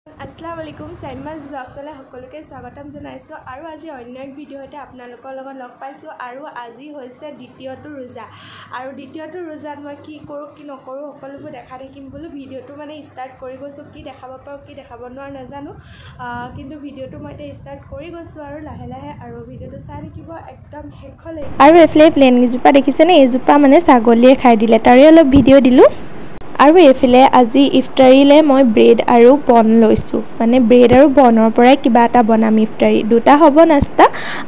Assalamualaikum Saimas Vlogsলে সকলোকে স্বাগতম জনাইছো আৰু আজি অন্য এক ভিডিঅতে আপোনালোকৰ লগত লগ পাইছো আৰু আজি হৈছে দ্বিতীয়টো ৰোজা আৰু দ্বিতীয়টো ৰোজাত মই কি কৰো কি নকৰো সকলোবোৰ দেখা দেখিম বুলি ভিডিঅটো মানে ষ্টাৰ্ট কৰি গৈছো কি দেখাব পাৰো কি দেখাব নোৱাৰো নাজানো কিন্তু ভিডিঅটো মই এতিয়া ষ্টাৰ্ট কৰি গৈছো আৰু লাহে লাহে আৰু ভিডিঅটো চাই দেখিব একদম শেষলৈ আৰু এফলে প্লেন গিজুপা দেখিছেনে এজুপা মানে ছাগলীয়ে খাই দিলে তাৰে অলপ ভিডিঅ দিলো আৰু এফালে আজি ইফতাৰীলে মই ব্ৰেড আৰু বন লৈছো মানে ব্ৰেড আৰু বনৰ পৰাই কিবা এটা বনাম ইফতাৰী দুটা হ'ব নাস্তা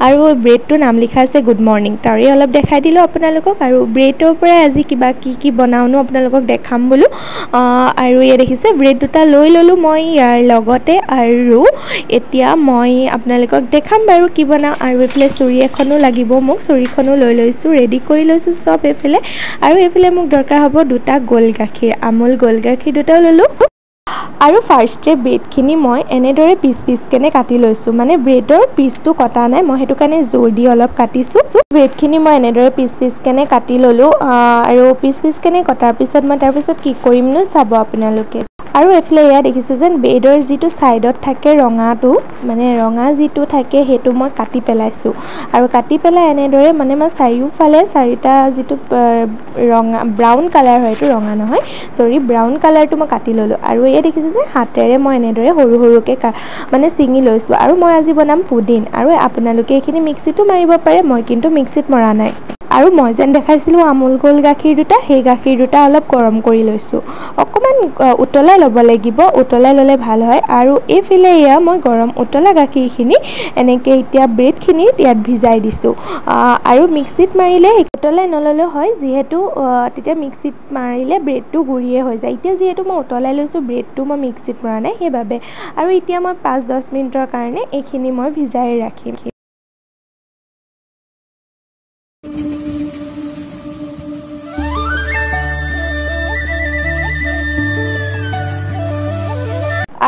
আৰু ব্ৰেডটো নাম লিখা আছে গুড মৰ্নিং তাৰে অলপ দেখাই দিলো আপোনালোকক আৰু ব্ৰেডৰ পৰাই আজি কিবা কি বনাওনো আপোনালোকক দেখাম বলো আৰু এই দেখিছে ব্ৰেড দুটা লৈ ললো মই ইয়াৰ লগতে আৰু এতিয়া মই আপোনালোকক দেখাম বাৰু কি বনাও আৰু এফালে চুৰি এখনো লাগিব মোক চুৰিখনো লৈ লৈছো ৰেডি কৰি লৈছো সব এফালে আৰু এফালে মোক দৰকাৰ হ'ব দুটা গোল গাখীৰ আমুল গোল গাখীৰ দুটাও ললো আৰু ফাৰ্ষ্টে ব্ৰেডখিনি মই এনেদৰে পিচ কেনে কাটি লৈছো মানে ব্ৰেডৰ পিচটো কটা নাই মই হেতু কাৰণে জোৰ দি অলপ কাটিছো ব্ৰেডখিনি মই এনেদৰে পিচ কেনে কাটি ললো আৰু পিচ কেনে কটাৰ পিছত মই তাৰ পিছত কি কৰিমনো চাব আপোনালোকে আৰু এফলে ইয়া দেখিছে যেন ব্ৰেডৰ যিটো সাইডত থাকে ৰঙাটো মানে ৰঙা যিটো থাকে হেতু মই কাটি পেলাইছো আৰু কাটি পেলাই এনেদৰে মানে মই চাৰিওফালে চাৰিটা যিটো ৰঙা ব্ৰাউন কালাৰ হয় এটো ৰঙা নহয় সৰি ব্ৰাউন কালাৰটো মই কাটি ললো আৰু ইয়া দেখিছে যে হাতেৰে মই এনেদৰে সৰুকে মানে চিঙি লৈছো আৰু মই আজি বনাম পুডিং আৰু আপোনালোকে এখিনি মিক্সিটো মাৰিব পাৰে মই কিন্তু মিক্সিত মৰা নাই আৰু মই যেন দেখাইছিলো আমুল গোল গাখীৰ দুটা সেই গাখীৰ দুটা অলপ গৰম কৰি লৈছো অকমান উতলাই লব লাগিব উতলাই ললে ভাল হয় আৰু এফালে ইয়া মই গৰম উতলা গাখীৰখিনি এনেকে এতিয়া ব্ৰেডখিনি ইয়াত ভিজাই দিছো আৰু মিক্সিত মাৰিলে উতলাই নললে হয় যেহেতু তেতিয়া মিক্সিত মাৰিলে ব্ৰেডটো গুৰিয়ে হৈ যায় এতিয়া যেহেতু মই উতলাই লৈছো ব্ৰেডটো মই মিক্সিত মৰা নাই সেইবাবে আৰু এতিয়া মই 5-10 মিনিটৰ কাৰণে এইখিনি মই ভিজাই ৰাখিম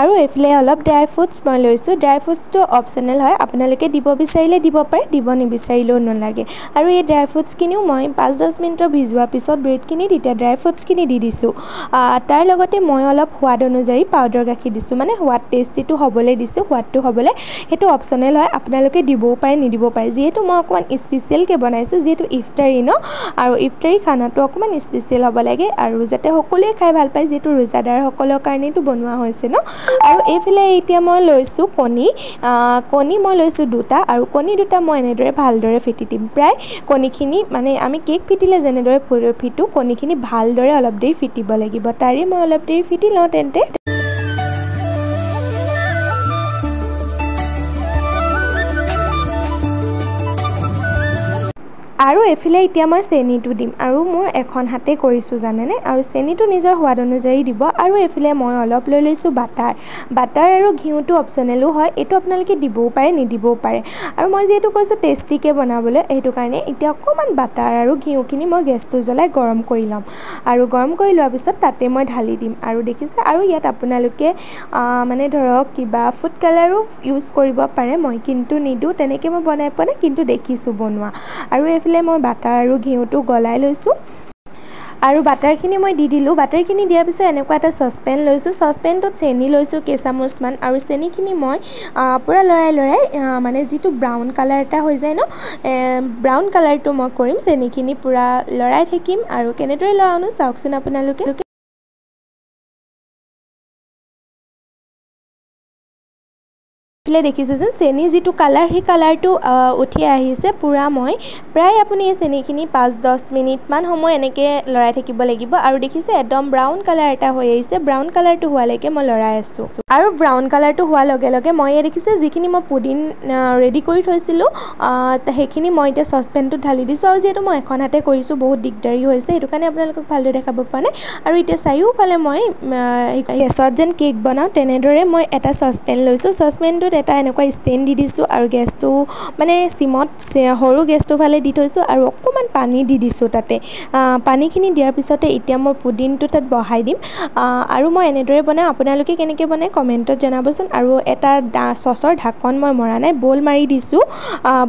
আৰু এফলে অলপ ড্ৰাই ফ্ৰুটছ মই লৈছো ড্ৰাই ফ্ৰুটছটো অপচনেল হয় আপোনালোকে দিব বিচাৰিলে দিব পাৰে দিব নিবিচাৰিলেও নালাগে আৰু এই ড্ৰাই ফ্ৰুটছখিনিও মই 5-10 মিনিটৰ ভিজোৱা পিছত ব্ৰেডখিনি তেতিয়া ড্ৰাই ফ্ৰুটছখিনি দি দিছো তাৰ লগতে মই অলপ সোৱাদ অনুযায়ী পাউডাৰ গাখীৰ দিছো মানে সোৱাদ টেষ্টিটো হ'বলৈ দিছো সোৱাদটো হ'বলৈ হেতু অপচনেল হয় আপোনালোকে দিবও পাৰে নিদিব পাৰে যেহেতু মই অকমান স্পেশাল কে বনাইছো যেহেতু ইফতাৰী ন আৰু ইফতাৰী খানাটো অকমান স্পেশাল হ'ব লাগে আৰু যাতে সকলোৱে খাই ভাল পায় যেহেতু ৰোজাদাৰ সকলৰ কাৰণেটো বনোৱা হৈছে ন আৰু এফালে এতিয়া মই লৈছো কণী মই লৈছো দুটা আৰু কণী দুটা মই এনেদৰে ভালদৰে ফেটি দিম প্ৰায় কণীখিনি মানে আমি কেক ফিটিলে যেনেদৰে ফিটো কণীখিনি ভালদৰে অলপ দেৰি ফিটিব লাগিব তাৰে মই অলপ দেৰি ফিটি লওঁ তেন্তে আৰু এফালে এতিয়া মই চেনিটো দিম আৰু মোৰ এখন হাতে কৰিছো জানেনে আৰু চেনিটো নিজৰ সোৱাদ অনুযায়ী দিব আৰু এফালে মই অলপ লৈ লৈছো বাটাৰ আৰু ঘিউটো অপচনেলো হয় এটো আপোনালোকে দিবও পাৰে নিদিবও পাৰে আৰু মই যেহেতু কৈছো টেষ্টিকে বনাবলৈ হেতু কাৰণে এতিয়া অকমান বাটাৰ আৰু ঘিউখিনি মই গেছটো জ্বলাই গৰম কৰি লম আৰু গৰম কৰি লোৱাৰ পিছত তাতে মই ঢালি দিম আৰু দেখিছে আৰু ইয়াত আপোনালোকে মানে ধৰক কিবা ফুড কালাৰো ইউজ কৰিব পাৰে মই কিন্তু নিদু তেনেকৈ মই বনাই পোৱা নাই কিন্তু দেখিছো বনোৱা আৰু এফালে মই বাটাৰ আৰু ঘিউটো গলাই লৈছো আৰু বাটাৰখিনি মই দি দিলো বাটাৰখিনি দিয়াৰ পিছত এনেকুৱা এটা সসপেন লৈছো সসপেনটোত চেনি লৈছো কেঁচামুচমান আৰু চেনিখিনি মই পুৰা লৰাই মানে যিটো ব্ৰাউন কালাৰ এটা হৈ যায় ন ব্ৰাউন কালাৰটো মই কৰিম চেনিখিনি পুৰা লৰাই থাকিম আৰু কেনেদৰে লৰাওনো চাওকচোন আপোনালোকে দেখিছে যে চেনি যিটো কালাৰ সেই কালাৰটো উঠি আহিছে পুৰা মই প্ৰায় আপুনি এই চেনিখিনি 5-10 মিনিট মান সময় এনেকৈ লৰাই থাকিব লাগিব আৰু দেখিছে একদম ব্ৰাউন কালাৰ এটা হৈ আহিছে ব্ৰাউন কালাৰটো হোৱালৈকে মই লৰাই আছো আৰু ব্ৰাউন কালাৰটো হোৱাৰ লগে মই দেখিছে যিখিনি মই পুডিং ৰেডি কৰি থৈছিলো সেইখিনি মই এতিয়া সসপেনটোত ঢালি দিছো আৰু যেহেতু মই এখন হাতে কৰিছো বহুত দিগদাৰি হৈছে হেতু কাৰণে আপোনালোকক ভালদৰে দেখাব পৰা নাই আৰু এতিয়া চাৰিওফালে মই গেছত যেন কেক বনাও তেনেদৰে মই এটা সসপেন লৈছো সসপেনটোত এটা এনেকুৱা ষ্টেণ্ড দি দিছো আৰু গেছটো মানে সিমত সৰু গেছটো ফালে দি থৈছো আৰু অকমান পানী দি দিছো তাতে পানীখিনি দিয়াৰ পিছতে এতিয়া মই পুডিংটো তাত বহাই দিম আৰু মই এনেদৰে বনাই আপোনালোকে কেনেকৈ বনাই কমেন্টত জনাবচোন আৰু এটা সসৰ ঢাকন মই মৰা নাই বল মাৰি দিছো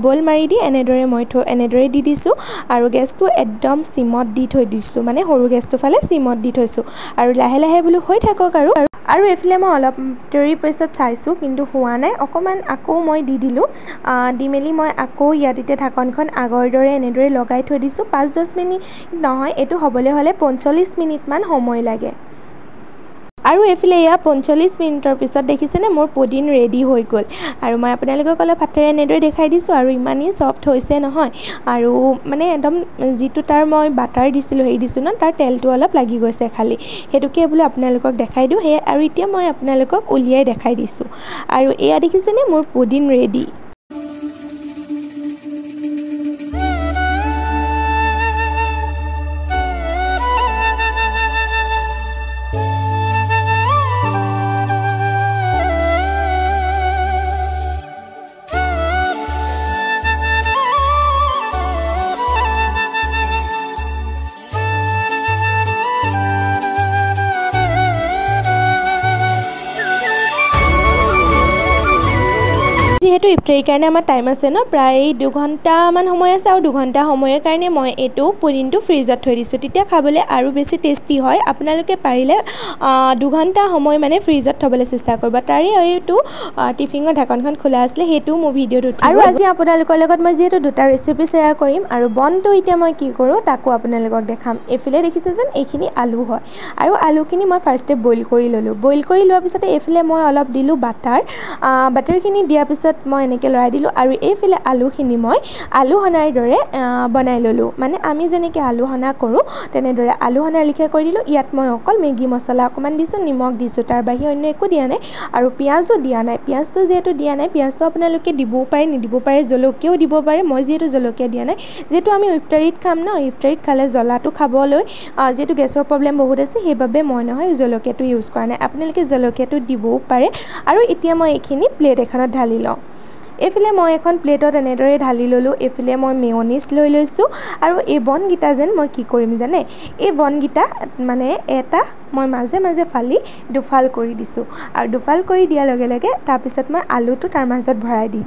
বল মাৰি দি এনেদৰে দি দিছো আৰু গেছটো একদম সিমত দি থৈ দিছো মানে সৰু গেছটো ফালে সিমত দি থৈছো আৰু লাহে লাহে বুলো হৈ থাকক আৰু এইফালে মই অলপ দেৰি পিছত চাইছোঁ কিন্তু হোৱা নাই অকণমান আকৌ মই দি দিলোঁ দি মেলি মই আকৌ ইয়াত এতিয়া ঢাকনখন আগৰ দৰে এনেদৰে লগাই থৈ দিছোঁ 5-10 মিনিট নহয় এইটো হ'বলৈ হ'লে 45 মিনিটমান সময় লাগে আৰু এইফালে এয়া 45 মিনিটৰ পিছত দেখিছেনে মোৰ পুডিং ৰেডি হৈ গ'ল আৰু মই আপোনালোকক অলপ হাতেৰে এনেদৰে দেখাই দিছোঁ আৰু ইমানেই ছফ্ট হৈছে নহয় আৰু মানে একদম যিটো তাৰ মই বাটাৰ দিছিলোঁ হেৰি দিছোঁ ন তাৰ তেলটো অলপ লাগি গৈছে খালি সেইটোকে বোলো আপোনালোকক দেখাই দিওঁ সেয়া আৰু এতিয়া মই আপোনালোকক উলিয়াই দেখাই দিছোঁ আৰু এয়া দেখিছেনে মোৰ পুডিং ৰেডি যিহেতু ইফতাৰীৰ কাৰণে আমাৰ টাইম আছে ন প্ৰায় 2 ঘণ্টামান সময় আছে আৰু 2 ঘণ্টা সময়ৰ কাৰণে মই এইটো পুডিংটো ফ্ৰিজত থৈ দিছোঁ তেতিয়া খাবলৈ আৰু বেছি টেষ্টি হয় আপোনালোকে পাৰিলে 2 ঘণ্টা সময় মানে ফ্ৰিজত থ'বলৈ চেষ্টা কৰিব তাৰে এইটো টিফিনৰ ঢাকনখন খোলা আছিলে সেইটো মোৰ ভিডিঅ'টো আৰু আজি আপোনালোকৰ লগত মই যিহেতু দুটা ৰেচিপি শ্বেয়াৰ কৰিম আৰু বনটো এতিয়া মই কি কৰোঁ তাকো আপোনালোকক দেখাম এইফালে দেখিছে যেন এইখিনি আলু হয় আৰু আলুখিনি মই ফাৰ্ষ্টে বইল কৰি ল'লোঁ বইল কৰি লোৱাৰ পিছতে এইফালে মই অলপ দিলোঁ বাটাৰখিনি দিয়াৰ পিছত মই এনেকৈ লৰাই দিলোঁ আৰু এইফালে আলুখিনি মই আলু সনাৰ দৰে বনাই ল'লোঁ মানে আমি যেনেকৈ আলু সনা কৰোঁ তেনেদৰে আলু সনাৰ লিখা কৰি দিলোঁ ইয়াত মই অকল মেগী মছলা অকণমান দিছোঁ নিমখ দিছোঁ তাৰ বাহিৰে অন্য একো দিয়া নাই আৰু পিঁয়াজো দিয়া নাই পিঁয়াজটো যিহেতু দিয়া নাই পিঁয়াজটো আপোনালোকে দিবও পাৰে নিদিব পাৰে জলকীয়াও দিব পাৰে মই যিহেতু জলকীয়া দিয়া নাই যিহেতু আমি ইফতাৰীত খাম ন ইফতাৰীত খালে জ্বলাটো খাবলৈ যিহেতু গেছৰ প্ৰব্লেম বহুত আছে সেইবাবে মই নহয় জলকীয়াটো ইউজ কৰা নাই আপোনালোকে জলকীয়াটো দিবও পাৰে আৰু এতিয়া মই এইখিনি প্লেট এখনত ঢালি লওঁ এইফালে মই এখন প্লেটত এনেদৰে ঢালি ল'লোঁ এইফালে মই মেয়নিজ লৈ লৈছোঁ আৰু এই বনকেইটা যেন মই কি কৰিম জানে এই বনকেইটা মানে এটা মই মাজে মাজে ফালি দুফাল কৰি দিছোঁ আৰু দুফাল কৰি দিয়াৰ লগে লগে তাৰপিছত মই আলুটো তাৰ মাজত ভৰাই দিম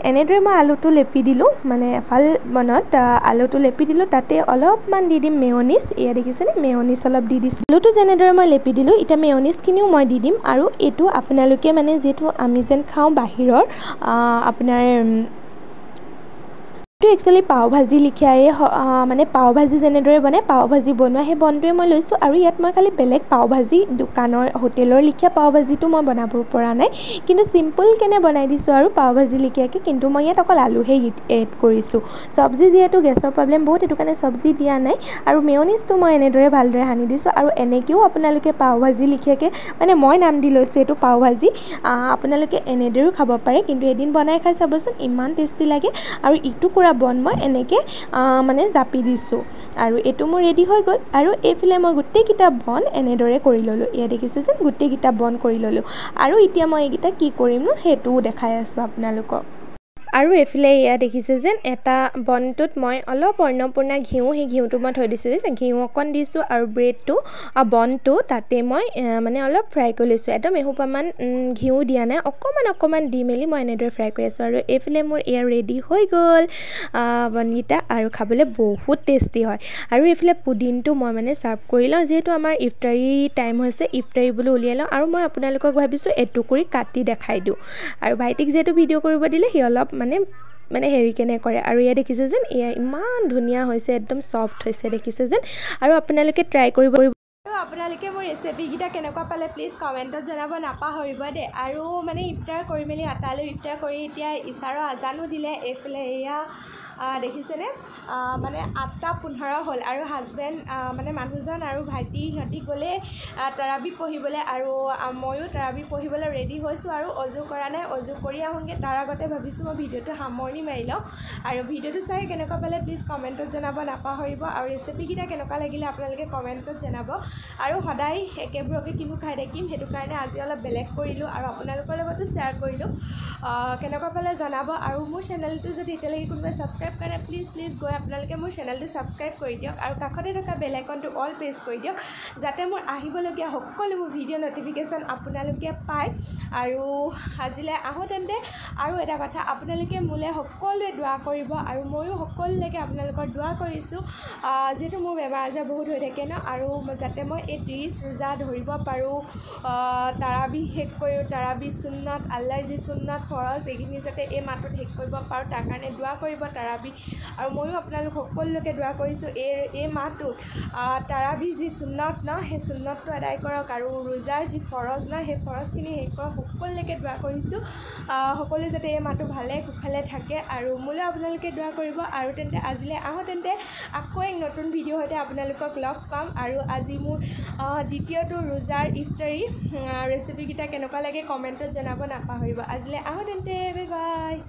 এনেদৰে মই আলুটো লেপি দিলোঁ মানে এফাল বনত আলুটো লেপি দিলোঁ তাতে অলপমান দি দিম মেয়নিজ এয়া দেখিছেনে মেয়নিজ অলপ দি দিছোঁ আলুটো যেনেদৰে মই লেপি দিলোঁ এতিয়া মেয়নিজখিনিও মই দি দিম আৰু এইটো আপোনালোকে মানে যিহেতু আমি যেন খাওঁ বাহিৰৰ আপোনাৰ এইটো একচুৱেলি পাও ভাজি লিখিয়াই মানে পাও ভাজি যেনেদৰে বনায় পাও ভাজি বনোৱা সেই বনটোৱে মই লৈছোঁ আৰু ইয়াত মই খালি বেলেগ পাও ভাজি দোকানৰ হোটেলৰ লিখীয়া পাও ভাজিটো মই বনাব পৰা নাই কিন্তু চিম্পল কেনে বনাই দিছোঁ আৰু পাও ভাজি লিখিয়াকৈ কিন্তু মই ইয়াত অকল আলুহে এড কৰিছোঁ চব্জি যিহেতু গেছৰ প্ৰব্লেম বহুত সেইটো কাৰণে চব্জি দিয়া নাই আৰু মেয়নিজটো মই এনেদৰে ভালদৰে সানি দিছোঁ আৰু এনেকৈও আপোনালোকে পাও ভাজি লিখিয়াকৈ মানে মই নাম দি লৈছোঁ এইটো পাও ভাজি আপোনালোকে এনেদৰেও খাব পাৰে কিন্তু এদিন বনাই খাই চাবচোন ইমান টেষ্টি লাগে আৰু ইটুকুৰা বন মই এনেকৈ মানে জাপি দিছোঁ আৰু এইটো মোৰ ৰেডি হৈ গ'ল আৰু এইফালে মই গোটেইকেইটা বন এনেদৰে কৰি ল'লোঁ এয়া দেখিছে যেন গোটেইকেইটা বন কৰি ল'লোঁ আৰু এতিয়া মই এইকেইটা কি কৰিমনো সেইটোও দেখাই আছোঁ আপোনালোকক আৰু এইফালে এয়া দেখিছে যেন এটা বনটোত মই অলপ অন্নপূৰ্ণা ঘিউ সেই ঘিউটো মই থৈ দিছোঁ ঘিউ অকণ দিছোঁ আৰু ব্ৰেডটো বনটো তাতে মই মানে অলপ ফ্ৰাই কৰি লৈছোঁ একদম এসোপামান ঘিউ দিয়া নাই অকণমান দি মেলি মই এনেদৰে ফ্ৰাই কৰি আছোঁ আৰু এইফালে মোৰ এয়া ৰেডি হৈ গ'ল বনকেইটা আৰু খাবলৈ বহুত টেষ্টি হয় আৰু এইফালে পুডিংটো মই মানে ছাৰ্ভ কৰি লওঁ যিহেতু আমাৰ ইফতাৰী টাইম হৈছে ইফতাৰী বোলো উলিয়াই লওঁ আৰু মই আপোনালোকক ভাবিছোঁ এটুকুৰি কাটি দেখাই দিওঁ আৰু ভাইটিক যিহেতু ভিডিঅ' কৰিব দিলে সি অলপ মানে হেৰি কেনে কৰে আৰু এয়া দেখিছে যেন এয়া ইমান ধুনীয়া হৈছে একদম ছফ্ট হৈছে দেখিছে যেন আৰু আপোনালোকে ট্ৰাই কৰিব আৰু আপোনালোকে মোৰ ৰেচিপিকেইটা কেনেকুৱা পালে প্লিজ কমেণ্টত জনাব নাপাহৰিব দেই আৰু মানে ইফতাৰ কৰি মেলি আটালৈ ইফতাৰ কৰি এতিয়া ইছাৰৰ আজানো দিলে এইফালে এয়া দেখিছেনে মানে 8:15 হ'ল আৰু হাজবেণ্ড মানে মানুহজন আৰু ভাইটি সিহঁতি গ'লে তাৰাবি পঢ়িবলৈ আৰু ময়ো তাৰাবি পঢ়িবলৈ ৰেডি হৈছোঁ আৰু অজু কৰা নাই অজু কৰি আহোঁগৈ তাৰ আগতে ভাবিছোঁ মই ভিডিঅ'টো সামৰণি মাৰি লওঁ আৰু ভিডিঅ'টো চাই কেনেকুৱা পালে প্লিজ কমেণ্টত জনাব নাপাহৰিব আৰু ৰেচিপিকেইটা কেনেকুৱা লাগিলে আপোনালোকে কমেণ্টত জনাব আৰু সদায় একেবোৰকে কিনো খাই থাকিম সেইটো কাৰণে আজি অলপ বেলেগ কৰিলোঁ আৰু আপোনালোকৰ লগতো শ্বেয়াৰ কৰিলোঁ কেনেকুৱা পালে জনাব আৰু মোৰ চেনেলটো যদি এতিয়ালৈকে কোনোবাই ছাবস্ক্ৰাইব ছাবস্ক্ৰাইব কৰা নাই প্লিজ গৈ আপোনালোকে মোৰ চেনেলটো ছাবস্ক্ৰাইব কৰি দিয়ক আৰু কাষতে থকা বেল আইকনটো অল প্ৰেছ কৰি দিয়ক যাতে মোৰ আহিবলগীয়া সকলোবোৰ ভিডিঅ' নটিফিকেশ্যন আপোনালোকে পায় আৰু আজিলৈ আহোঁ তেন্তে আৰু এটা কথা আপোনালোকে মোলৈ সকলোৱে দোৱা কৰিব আৰু ময়ো সকলোলৈকে আপোনালোকৰ দোৱা কৰিছোঁ যিহেতু মোৰ বেমাৰ আজাৰ বহুত হৈ থাকে ন আৰু যাতে মই এই 30 ৰোজা ধৰিব পাৰোঁ তাৰাবি শেষ কৰোঁ তাৰাবি সুন্নত আল্লাহৰ যি সুন্নত ফৰজ এইখিনি যাতে এই মাহটোত শেষ কৰিব পাৰোঁ তাৰ কাৰণে দোৱা কৰিব তাৰাবি আৰু ময়ো আপোনালোক সকলোলৈকে দোৱা কৰিছোঁ এই মাহটোত তাৰাবি যি সুন্নত ন সেই সুন্নতটো আদায় কৰক আৰু ৰোজাৰ যি ফৰজ ন সেই ফৰজখিনি শেষ কৰক সকলোলৈকে দোৱা কৰিছোঁ সকলোৱে যাতে এই মাহটো ভালে কুশলে থাকে আৰু মোলৈ আপোনালোকে দোৱা কৰিব আৰু তেন্তে আজিলৈ আহোঁ তেন্তে আকৌ এক নতুন ভিডিঅ' সৈতে আপোনালোকক লগ পাম আৰু আজি মোৰ দ্বিতীয়টো ৰোজাৰ ইফতাৰী ৰেচিপিকেইটা কেনেকুৱা লাগে কমেণ্টত জনাব নাপাহৰিব আজিলৈ আহোঁ তেন্তে বাই বাই